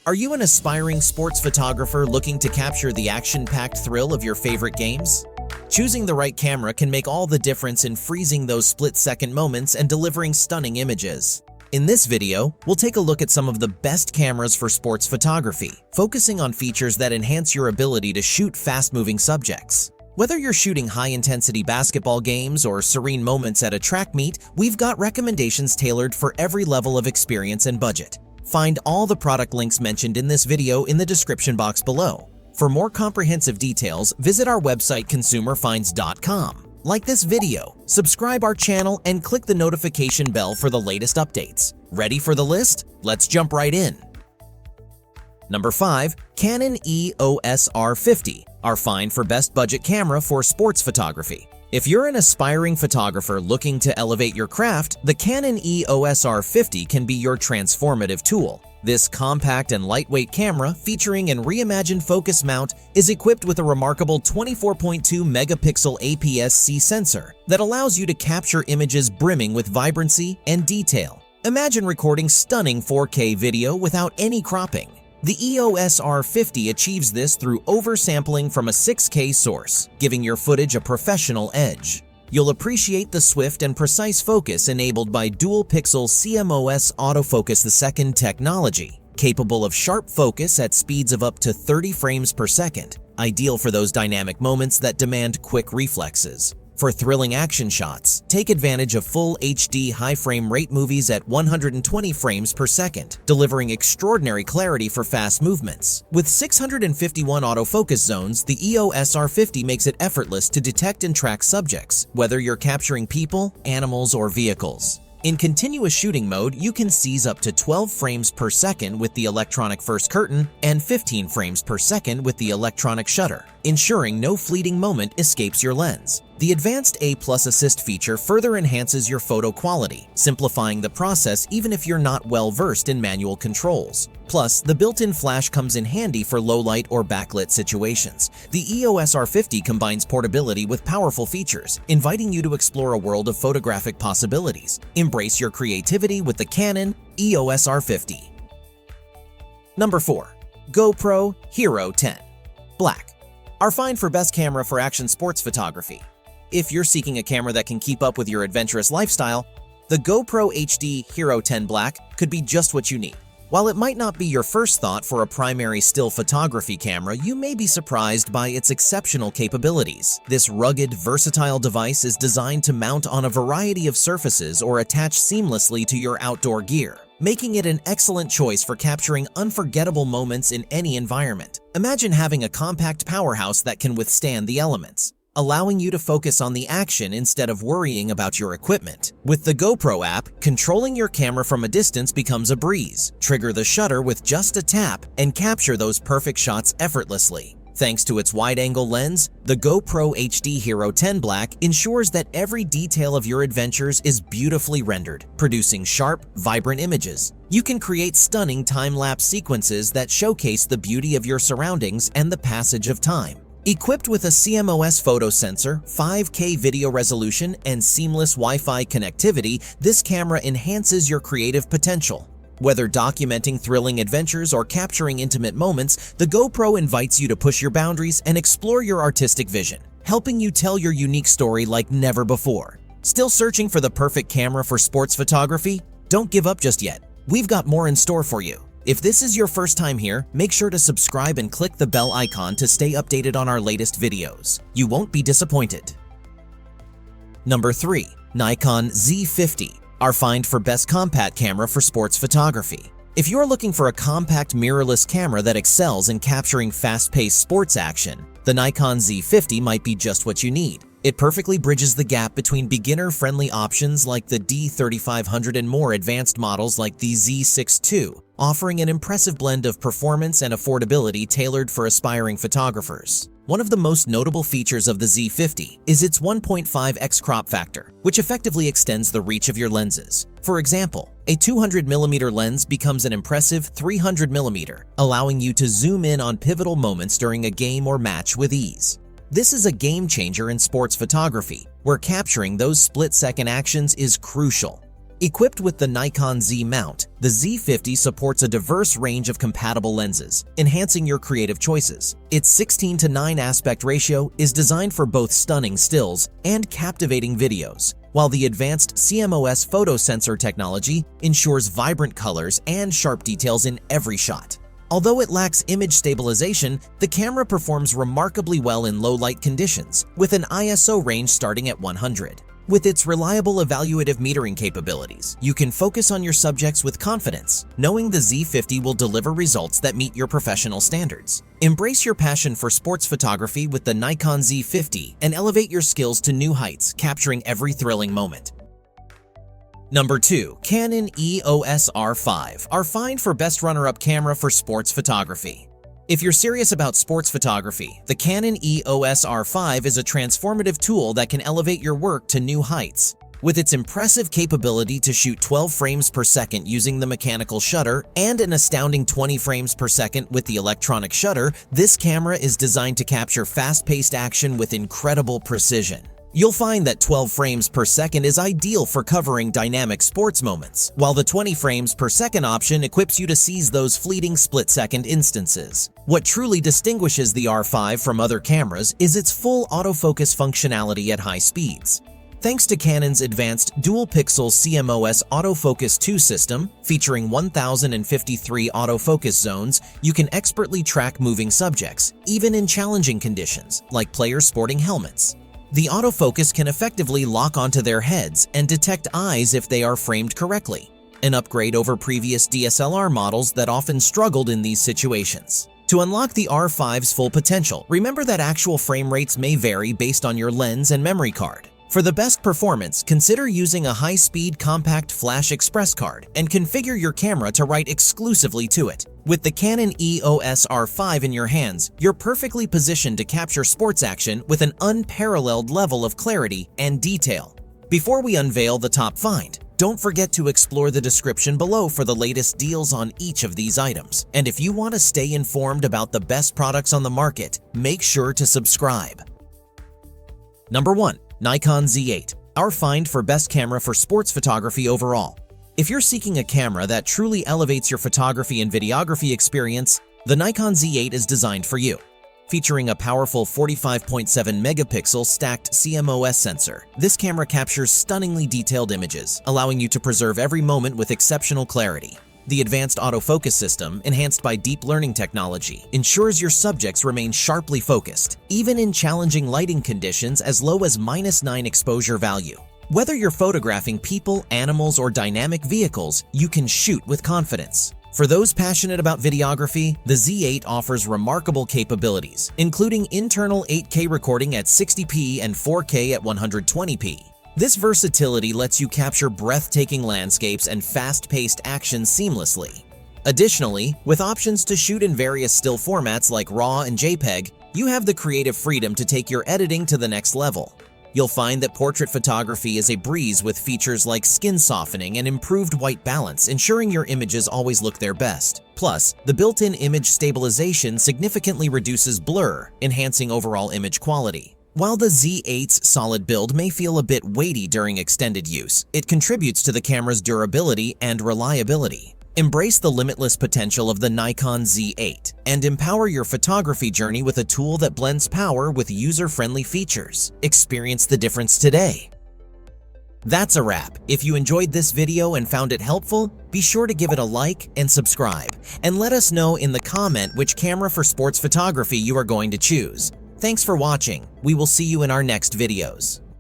Are you an aspiring sports photographer looking to capture the action-packed thrill of your favorite games? Choosing the right camera can make all the difference in freezing those split-second moments and delivering stunning images. In this video, we'll take a look at some of the best cameras for sports photography, focusing on features that enhance your ability to shoot fast-moving subjects. Whether you're shooting high-intensity basketball games or serene moments at a track meet, we've got recommendations tailored for every level of experience and budget. Find all the product links mentioned in this video in the description box below. For more comprehensive details, visit our website consumerfinds.com. Like this video, subscribe our channel, and click the notification bell for the latest updates. Ready for the list? Let's jump right in. Number 5. Canon EOS R50, our find for best budget camera for sports photography. If you're an aspiring photographer looking to elevate your craft, the Canon EOS R50 can be your transformative tool. This compact and lightweight camera, featuring an reimagined focus mount, is equipped with a remarkable 24.2 megapixel APS-C sensor that allows you to capture images brimming with vibrancy and detail. Imagine recording stunning 4K video without any cropping. The EOS R50 achieves this through oversampling from a 6K source, giving your footage a professional edge. You'll appreciate the swift and precise focus enabled by dual-pixel CMOS autofocus II technology, capable of sharp focus at speeds of up to 30 frames per second, ideal for those dynamic moments that demand quick reflexes. For thrilling action shots, take advantage of full HD high frame rate movies at 120 frames per second, delivering extraordinary clarity for fast movements. With 651 autofocus zones, the EOS R50 makes it effortless to detect and track subjects, whether you're capturing people, animals, or vehicles. In continuous shooting mode, you can seize up to 12 frames per second with the electronic first curtain and 15 frames per second with the electronic shutter, ensuring no fleeting moment escapes your lens. The advanced A+ assist feature further enhances your photo quality, simplifying the process even if you're not well-versed in manual controls. Plus, the built-in flash comes in handy for low-light or backlit situations. The EOS R50 combines portability with powerful features, inviting you to explore a world of photographic possibilities. Embrace your creativity with the Canon EOS R50. Number 4. GoPro HERO10 Black, our find for best camera for action sports photography. If you're seeking a camera that can keep up with your adventurous lifestyle, the GoPro HERO10 Black could be just what you need. While it might not be your first thought for a primary still photography camera, you may be surprised by its exceptional capabilities. This rugged, versatile device is designed to mount on a variety of surfaces or attach seamlessly to your outdoor gear, making it an excellent choice for capturing unforgettable moments in any environment. Imagine having a compact powerhouse that can withstand the elements, allowing you to focus on the action instead of worrying about your equipment. With the GoPro app, controlling your camera from a distance becomes a breeze. Trigger the shutter with just a tap and capture those perfect shots effortlessly. Thanks to its wide-angle lens, the GoPro HERO10 Black ensures that every detail of your adventures is beautifully rendered, producing sharp, vibrant images. You can create stunning time-lapse sequences that showcase the beauty of your surroundings and the passage of time. Equipped with a CMOS photo sensor, 5K video resolution, and seamless Wi-Fi connectivity, this camera enhances your creative potential. Whether documenting thrilling adventures or capturing intimate moments, the GoPro invites you to push your boundaries and explore your artistic vision, helping you tell your unique story like never before. Still searching for the perfect camera for sports photography? Don't give up just yet. We've got more in store for you. If this is your first time here, make sure to subscribe and click the bell icon to stay updated on our latest videos. You won't be disappointed. Number 3. Nikon Z50, our find for best compact camera for sports photography. If you're looking for a compact mirrorless camera that excels in capturing fast-paced sports action, the Nikon Z50 might be just what you need. It perfectly bridges the gap between beginner-friendly options like the D3500 and more advanced models like the Z6 II, offering an impressive blend of performance and affordability tailored for aspiring photographers. One of the most notable features of the Z50 is its 1.5x crop factor, which effectively extends the reach of your lenses. For example, a 200mm lens becomes an impressive 300mm, allowing you to zoom in on pivotal moments during a game or match with ease. This is a game changer in sports photography, where capturing those split-second actions is crucial. Equipped with the Nikon Z mount, the Z50 supports a diverse range of compatible lenses, enhancing your creative choices. Its 16:9 aspect ratio is designed for both stunning stills and captivating videos, while the advanced CMOS photo sensor technology ensures vibrant colors and sharp details in every shot. Although it lacks image stabilization, the camera performs remarkably well in low-light conditions, with an ISO range starting at 100. With its reliable evaluative metering capabilities, you can focus on your subjects with confidence, knowing the Z50 will deliver results that meet your professional standards. Embrace your passion for sports photography with the Nikon Z50 and elevate your skills to new heights, capturing every thrilling moment. Number 2. Canon EOS R5, our find for best runner-up camera for sports photography. If you're serious about sports photography, the Canon EOS R5 is a transformative tool that can elevate your work to new heights. With its impressive capability to shoot 12 frames per second using the mechanical shutter and an astounding 20 frames per second with the electronic shutter, this camera is designed to capture fast-paced action with incredible precision. You'll find that 12 frames per second is ideal for covering dynamic sports moments, while the 20 frames per second option equips you to seize those fleeting split-second instances. What truly distinguishes the R5 from other cameras is its full autofocus functionality at high speeds. Thanks to Canon's advanced dual-pixel CMOS autofocus 2 system, featuring 1053 autofocus zones, you can expertly track moving subjects, even in challenging conditions, like players sporting helmets. The autofocus can effectively lock onto their heads and detect eyes if they are framed correctly, an upgrade over previous DSLR models that often struggled in these situations. To unlock the R5's full potential, remember that actual frame rates may vary based on your lens and memory card. For the best performance, consider using a high-speed compact flash express card and configure your camera to write exclusively to it. With the Canon EOS R5 in your hands, you're perfectly positioned to capture sports action with an unparalleled level of clarity and detail. Before we unveil the top find, don't forget to explore the description below for the latest deals on each of these items. And if you want to stay informed about the best products on the market, make sure to subscribe. Number 1. Nikon Z8, our find for best camera for sports photography overall. If you're seeking a camera that truly elevates your photography and videography experience, the Nikon Z8 is designed for you. Featuring a powerful 45.7 megapixel stacked CMOS sensor, this camera captures stunningly detailed images, allowing you to preserve every moment with exceptional clarity. The advanced autofocus system, enhanced by deep learning technology, ensures your subjects remain sharply focused, even in challenging lighting conditions as low as -9 exposure value. Whether you're photographing people, animals, or dynamic vehicles, you can shoot with confidence. For those passionate about videography, the Z8 offers remarkable capabilities, including internal 8K recording at 60p and 4K at 120p. This versatility lets you capture breathtaking landscapes and fast-paced action seamlessly. Additionally, with options to shoot in various still formats like RAW and JPEG, you have the creative freedom to take your editing to the next level. You'll find that portrait photography is a breeze with features like skin softening and improved white balance, ensuring your images always look their best. Plus, the built-in image stabilization significantly reduces blur, enhancing overall image quality. While the Z8's solid build may feel a bit weighty during extended use, it contributes to the camera's durability and reliability. Embrace the limitless potential of the Nikon Z8 and empower your photography journey with a tool that blends power with user-friendly features. Experience the difference today. That's a wrap. If you enjoyed this video and found it helpful, be sure to give it a like and subscribe, and let us know in the comment which camera for sports photography you are going to choose. Thanks for watching. We will see you in our next videos.